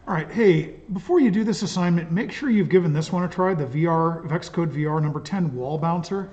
All right, hey, before you do this assignment, make sure you've given this one a try, the VxCode VR number 10 wall bouncer.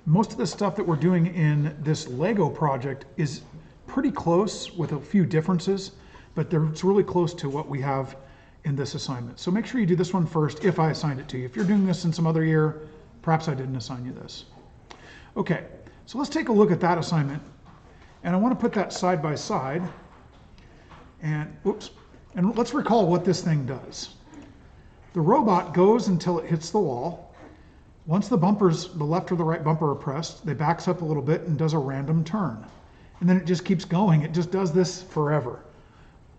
Most of the stuff that we're doing in this Lego project is pretty close with a few differences, but it's really close to what we have in this assignment. So make sure you do this one first if I assigned it to you. If you're doing this in some other year, perhaps I didn't assign you this. Okay, so let's take a look at that assignment. And I want to put that side by side. And, whoops. And let's recall what this thing does. The robot goes until it hits the wall. Once the bumpers, the left or the right bumper are pressed, it backs up a little bit and does a random turn. And then it just keeps going. It just does this forever.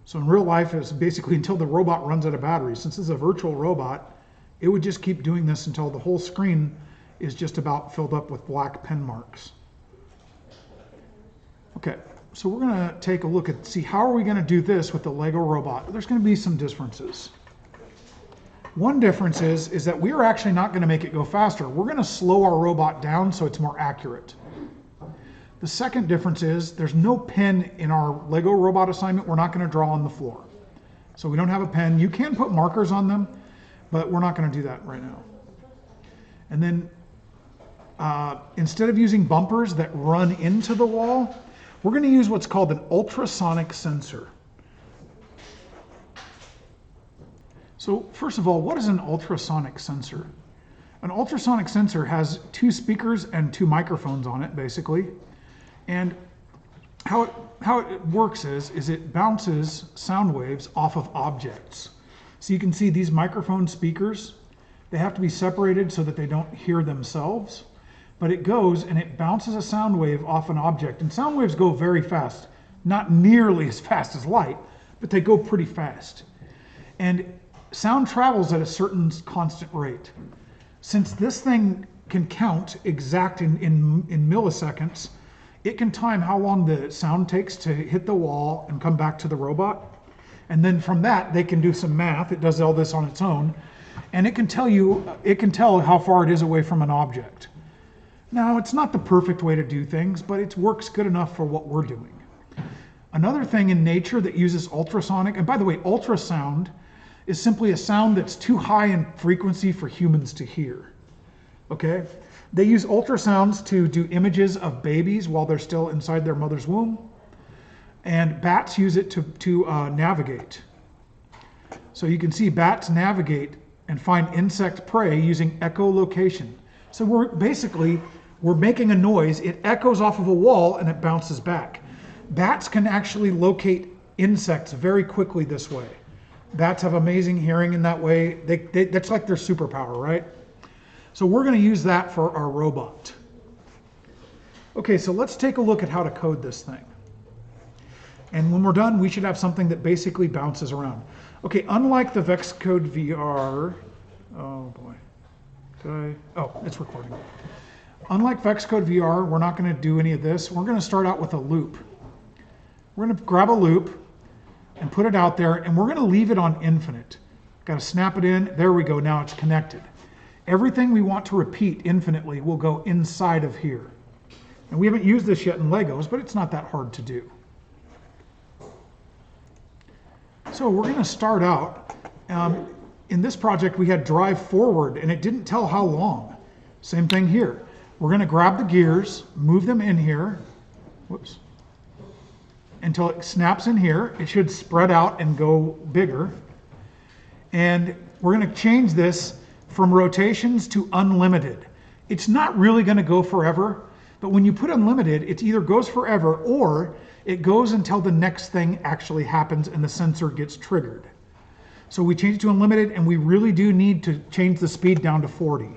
So in real life, it's basically until the robot runs out of battery. Since it's a virtual robot, it would just keep doing this until the whole screen is just about filled up with black pen marks. Okay. So we're going to take a look at, see how are we going to do this with the Lego robot. There's going to be some differences. One difference is that we're actually not going to make it go faster. We're going to slow our robot down so it's more accurate. The second difference is there's no pen in our Lego robot assignment. We're not going to draw on the floor. So we don't have a pen. You can put markers on them, but we're not going to do that right now. And then instead of using bumpers that run into the wall, we're going to use what's called an ultrasonic sensor. So first of all, what is an ultrasonic sensor? An ultrasonic sensor has two speakers and two microphones on it, basically. And how it works is it bounces sound waves off of objects. So you can see these microphone speakers, they have to be separated so that they don't hear themselves. But it goes and it bounces a sound wave off an object. And sound waves go very fast. Not nearly as fast as light, but they go pretty fast. And sound travels at a certain constant rate. Since this thing can count exact in milliseconds, it can time how long the sound takes to hit the wall and come back to the robot. And then from that, they can do some math. It does all this on its own. And it can tell how far it is away from an object. Now, it's not the perfect way to do things, but it works good enough for what we're doing. Another thing in nature that uses ultrasonic, and by the way, ultrasound is simply a sound that's too high in frequency for humans to hear. Okay? They use ultrasounds to do images of babies while they're still inside their mother's womb. And bats use it to navigate. So you can see bats navigate and find insect prey using echolocation. So we're making a noise, it echoes off of a wall and it bounces back. Bats can actually locate insects very quickly this way. Bats have amazing hearing in that way. That's like their superpower, right? So we're going to use that for our robot. Okay, so let's take a look at how to code this thing. And when we're done, we should have something that basically bounces around. Okay, unlike the VxCode VR, oh boy. Oh, it's recording. Unlike VxCode VR, we're not going to do any of this. We're going to start out with a loop. We're going to grab a loop and put it out there, and we're going to leave it on infinite. Got to snap it in. There we go. Now it's connected. Everything we want to repeat infinitely will go inside of here. And we haven't used this yet in Legos, but it's not that hard to do. So we're going to start out. In this project, we had drive forward, and it didn't tell how long. Same thing here. We're going to grab the gears, move them in here, whoops, until it snaps in here. It should spread out and go bigger. And we're going to change this from rotations to unlimited. It's not really going to go forever, but when you put unlimited, it either goes forever or it goes until the next thing actually happens and the sensor gets triggered. So we changed it to unlimited, and we really do need to change the speed down to 40.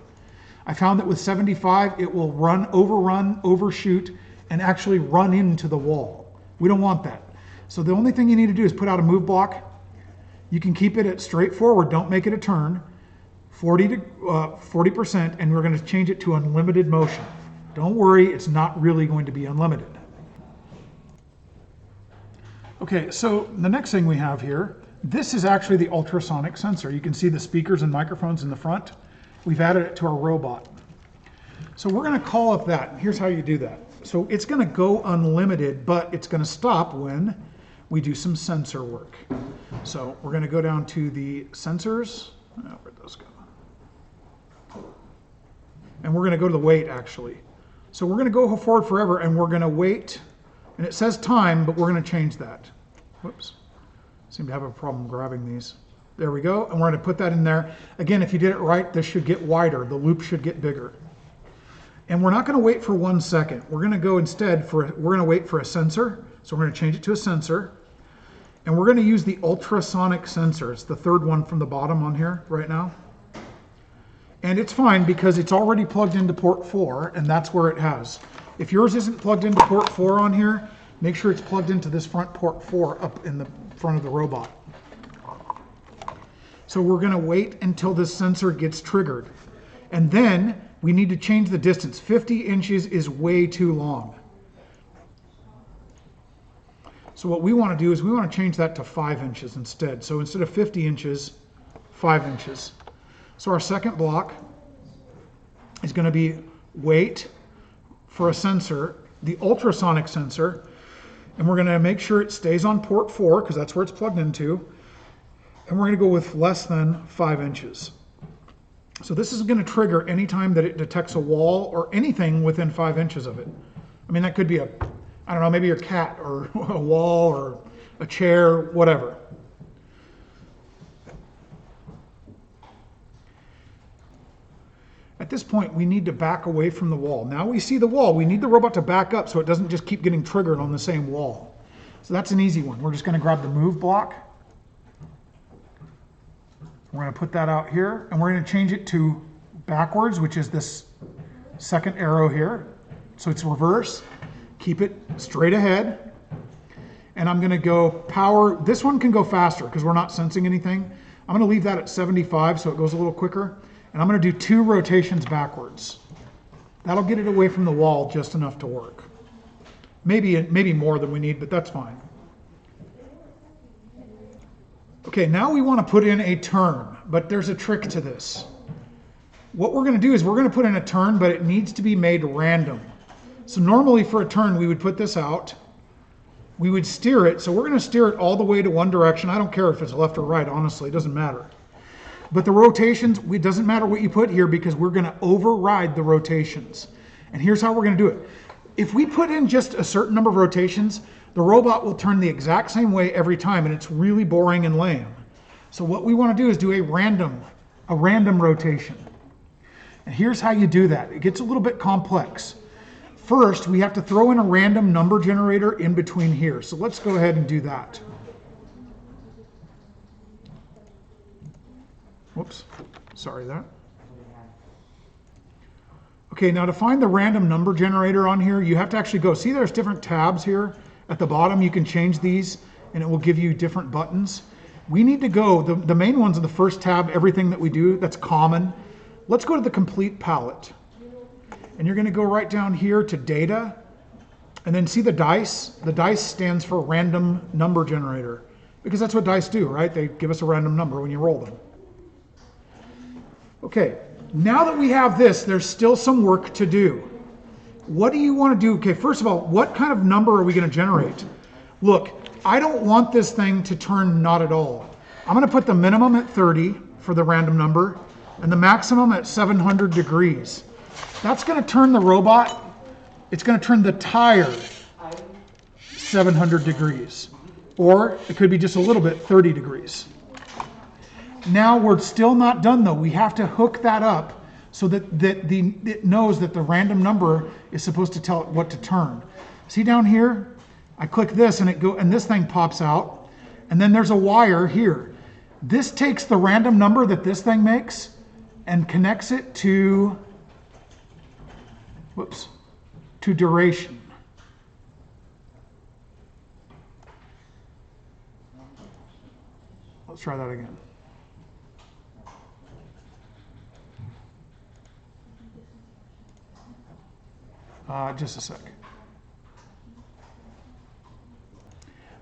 I found that with 75, it will overrun, overshoot, and actually run into the wall. We don't want that. So the only thing you need to do is put out a move block. You can keep it at straightforward, don't make it a turn, 40%, and we're going to change it to unlimited motion. Don't worry, it's not really going to be unlimited. Okay, so the next thing we have here, this is actually the ultrasonic sensor. You can see the speakers and microphones in the front. We've added it to our robot. So we're going to call up that. Here's how you do that. So it's going to go unlimited, but it's going to stop when we do some sensor work. So we're going to go down to the sensors. Where'd those go? And we're going to go to the wait, actually. So we're going to go forward forever, and we're going to wait. And it says time, but we're going to change that. Whoops. Seem to have a problem grabbing these. There we go. And we're going to put that in there. Again, if you did it right, this should get wider. The loop should get bigger. And we're not going to wait for 1 second. We're going to go instead we're going to wait for a sensor. So we're going to change it to a sensor. And we're going to use the ultrasonic sensor. It's the third one from the bottom on here right now. And it's fine because it's already plugged into port 4, and that's where it has. If yours isn't plugged into port 4 on here, make sure it's plugged into this front port 4 up in the front of the robot. So we're going to wait until this sensor gets triggered. And then we need to change the distance. 50 inches is way too long. So what we want to do is we want to change that to 5 inches instead. So instead of 50 inches, 5 inches. So our second block is going to be wait for a sensor, the ultrasonic sensor, and we're going to make sure it stays on port 4 because that's where it's plugged into, and we're going to go with less than 5 inches. So this is going to trigger anytime that it detects a wall or anything within 5 inches of it. I mean, that could be I don't know, maybe your cat or a wall or a chair, whatever. At this point, we need to back away from the wall. Now we see the wall. We need the robot to back up so it doesn't just keep getting triggered on the same wall. So that's an easy one. We're just going to grab the move block. We're going to put that out here, and we're going to change it to backwards, which is this second arrow here. So it's reverse. Keep it straight ahead. And I'm going to go power. This one can go faster because we're not sensing anything. I'm going to leave that at 75 so it goes a little quicker. And I'm going to do 2 rotations backwards. That'll get it away from the wall just enough to work. Maybe more than we need, but that's fine. Okay, now we want to put in a turn, but there's a trick to this. What we're going to do is we're going to put in a turn, but it needs to be made random. So normally for a turn, we would put this out. We would steer it. So we're going to steer it all the way to one direction. I don't care if it's left or right, honestly, it doesn't matter. But the rotations, it doesn't matter what you put here because we're going to override the rotations. And here's how we're going to do it. If we put in just a certain number of rotations, the robot will turn the exact same way every time, and it's really boring and lame. So what we want to do is do a random rotation. And here's how you do that. It gets a little bit complex. First, we have to throw in a random number generator in between here. So let's go ahead and do that. Whoops, sorry that. Okay, now to find the random number generator on here, you have to actually go. See, there's different tabs here at the bottom. You can change these and it will give you different buttons. We need to go, the main one's in the first tab, everything that we do, that's common. Let's go to the complete palette. And you're going to go right down here to data. And then see the dice? The dice stands for random number generator. Because that's what dice do, right? They give us a random number when you roll them. Okay, now that we have this, there's still some work to do. What do you want to do? Okay, first of all, what kind of number are we going to generate? Look, I don't want this thing to turn not at all. I'm going to put the minimum at 30 for the random number and the maximum at 700 degrees. That's going to turn the robot, it's going to turn the tire 700 degrees. Or it could be just a little bit, 30 degrees. Now we're still not done though. We have to hook that up so that it knows that the random number is supposed to tell it what to turn. See down here? I click this and this thing pops out. And then there's a wire here. This takes the random number that this thing makes and connects it to, to duration. Let's try that again. Just a sec.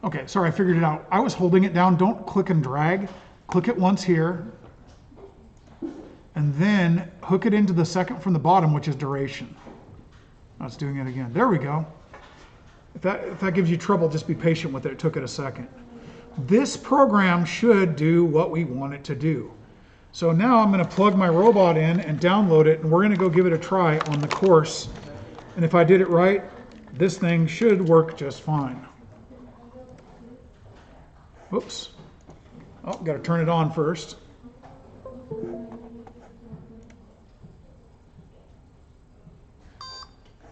Okay, sorry, I figured it out. I was holding it down. Don't click and drag. Click it once here. And then hook it into the second from the bottom, which is duration. Now it's doing it again. There we go. If that gives you trouble, just be patient with it. It took it a second. This program should do what we want it to do. So now I'm going to plug my robot in and download it, and we're going to go give it a try on the course. And if I did it right, this thing should work just fine. Oops. Oh, got to turn it on first.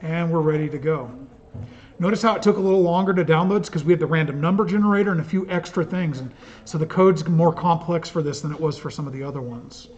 And we're ready to go. Notice how it took a little longer to download because we had the random number generator and a few extra things. And so the code's more complex for this than it was for some of the other ones.